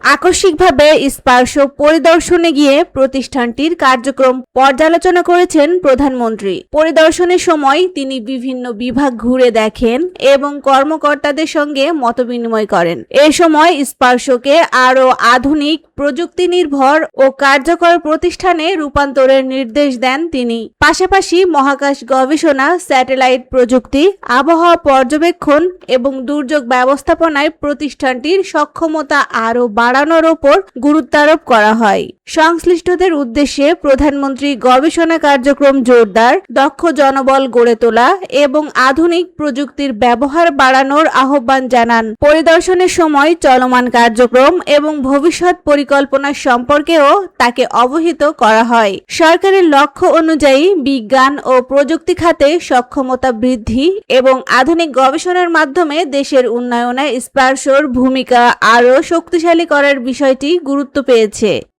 আকস্মিকভাবে স্পার্শ পরিদর্শনে গিয়ে প্রতিষ্ঠানটির কার্যক্রম পর্যালোচনা করেছেন প্রধানমন্ত্রী। পরিদর্শনের সময় তিনি বিভিন্ন বিভাগ ঘুরে দেখেন এবং কর্মকর্তাদের সঙ্গে মতবিনিময় করেন। এ সময় স্পার্শকে আরও আধুনিক, প্রযুক্তি নির্ভর ও কার্যকর প্রতিষ্ঠানে রূপান্তরের নির্দেশ দেন তিনি। পাশাপাশি মহাকাশ গবেষণা, স্যাটেলাইট প্রযুক্তি, আবহাওয়া পর্যবেক্ষণ এবং দুর্যোগ ব্যবস্থাপনায় প্রতিষ্ঠানটির সক্ষমতা আরও বাড়ানোর ওপর গুরুত্বারোপ করা হয়। সংশ্লিষ্টদের উদ্দেশ্যে প্রধানমন্ত্রী গবেষণা কার্যক্রম জোরদার, দক্ষ জনবল গড়ে তোলা এবং আধুনিক প্রযুক্তির ব্যবহার বাড়ানোর আহ্বান জানান। পরিদর্শনের সময় চলমান কার্যক্রম এবং ভবিষ্যৎ পরিকল্পনা সম্পর্কেও তাকে অবহিত করা হয়। সরকারের লক্ষ্য অনুযায়ী বিজ্ঞান ও প্রযুক্তি খাতে সক্ষমতা বৃদ্ধি এবং আধুনিক গবেষণার মাধ্যমে দেশের উন্নয়নে স্পার্শর ভূমিকা আরও শক্তিশালী করার বিষয়টি গুরুত্ব পেয়েছে।